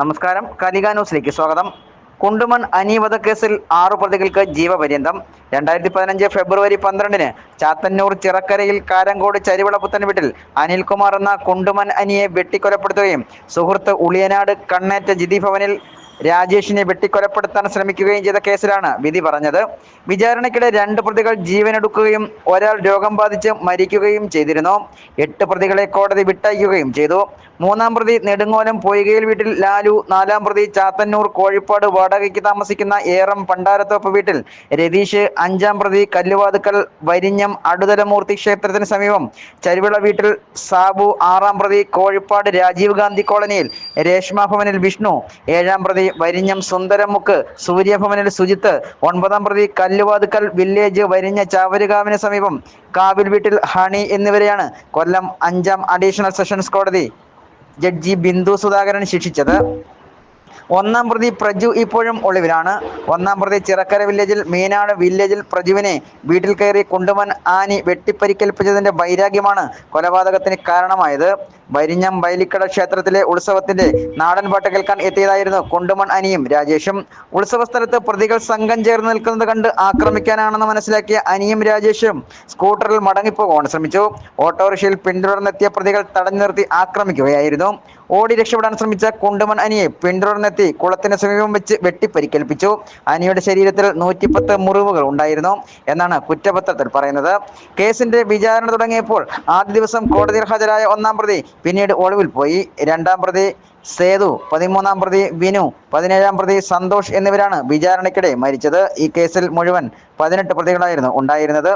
നമസ്കാരം. കലിക ന്യൂസിലേക്ക് സ്വാഗതം. കുണ്ടുമൺ അനി വധക്കേസിൽ 6 പ്രതികൾക്ക് ജീവപര്യന്തം. 2015 ഫെബ്രുവരി 12-ന് ചാത്തന്നൂർ ചിറക്കരയിൽ കാരങ്കോട് ചരിവിള പുത്തൻ വീട്ടിൽ അനിൽകുമാർ എന്ന കുണ്ടുമൺ അനിയെ വെട്ടിക്കൊലപ്പെടുത്തുകയും സുഹൃത്ത് ഉളിയനാട് കണ്ണേറ്റ ജിതി ഭവനിൽ രാജേഷിനെ വെട്ടിക്കൊലപ്പെടുത്താൻ ശ്രമിക്കുകയും ചെയ്ത കേസിലാണ് വിധി പറഞ്ഞത്. വിചാരണയ്ക്കിടെ 2 പ്രതികൾ ജീവനൊടുക്കുകയും ഒരാൾ രോഗം ബാധിച്ച് മരിക്കുകയും ചെയ്തിരുന്നു. 8 പ്രതികളെ കോടതി വിട്ടയക്കുകയും ചെയ്തു. 3-ാം പ്രതി നെടുങ്ങോലം പൊയ്കയിൽ വീട്ടിൽ ലാലു, 4-ാം പ്രതി ചാത്തന്നൂർ കോഴിപ്പാട് വാടകയ്ക്ക് താമസിക്കുന്ന ഏറം പണ്ടാരത്തോപ്പ് വീട്ടിൽ രതീഷ്, 5-ാം പ്രതി കല്ലുവാതുക്കൽ വരിഞ്ഞം അടുതലമൂർത്തി ക്ഷേത്രത്തിന് സമീപം ചരുവിള വീട്ടിൽ സാബു, 6-ാം പ്രതി കോഴിപ്പാട് രാജീവ് ഗാന്ധി കോളനിയിൽ രേഷ്മ ഭവനിൽ വിഷ്ണു, 7-ാം പ്രതി വരിഞ്ഞം സുന്ദരമുക്ക് സൂര്യഭവനിൽ സുജിത്ത്, 9-ാം പ്രതി കല്ലുവാതുക്കൽ വില്ലേജ് വരിഞ്ഞ ചാവരുകാവിന് സമീപം കാവിൽ വീട്ടിൽ ഹണി എന്നിവരെയാണ് കൊല്ലം 5-ാം അഡീഷണൽ സെഷൻസ് കോടതി ജഡ്ജി ബിന്ദു സുധാകരൻ ശിക്ഷിച്ചത്. 1-ാം പ്രതി പ്രജു ഇപ്പോഴും ഒളിവിലാണ്. 1-ാം പ്രതി ചിറക്കര വില്ലേജിൽ മീനാട് വില്ലേജിൽ പ്രജുവിനെ വീട്ടിൽ കയറി കുണ്ടുമൺ ആനി വെട്ടിപ്പരിക്കേൽപ്പിച്ചതിന്റെ വൈരാഗ്യമാണ് കൊലപാതകത്തിന് കാരണമായത്. വരിഞ്ഞം വൈലിക്കട ക്ഷേത്രത്തിലെ ഉത്സവത്തിന്റെ നാടൻ പാട്ട് കേൾക്കാൻ എത്തിയതായിരുന്നു കുണ്ടുമൺ അനിയും രാജേഷും. ഉത്സവ സ്ഥലത്ത് പ്രതികൾ സംഘം ചേർന്ന് നിൽക്കുന്നത് കണ്ട് ആക്രമിക്കാനാണെന്ന് മനസ്സിലാക്കിയ അനിയും രാജേഷും സ്കൂട്ടറിൽ മടങ്ങിപ്പോകാൻ ശ്രമിച്ചു. ഓട്ടോറിക്ഷയിൽ പിന്തുടർന്നെത്തിയ പ്രതികൾ തടഞ്ഞു നിർത്തി ആക്രമിക്കുകയായിരുന്നു. ഓടി രക്ഷപ്പെടാൻ ശ്രമിച്ച കുണ്ടുമൺ അനിയെ പിന്തുടർന്നെത്തി കുളത്തിന് സമീപം വെച്ച് വെട്ടിപ്പരിക്കേൽപ്പിച്ചു. അനിയുടെ ശരീരത്തിൽ 110 മുറിവുകൾ ഉണ്ടായിരുന്നു എന്നാണ് കുറ്റപത്രത്തിൽ പറയുന്നത്. കേസിന്റെ വിചാരണ തുടങ്ങിയപ്പോൾ ആദ്യ ദിവസം കോടതിയിൽ ഹാജരായ 1-ാം പ്രതി പിന്നീട് ഒളിവിൽ പോയി. 2-ാം പ്രതി സേതു, 13-ാം പ്രതി വിനു, 17-ാം പ്രതി സന്തോഷ് എന്നിവരാണ് വിചാരണയ്ക്കിടെ മരിച്ചത്. ഈ കേസിൽ മുഴുവൻ 18 പ്രതികളായിരുന്നു ഉണ്ടായിരുന്നത്.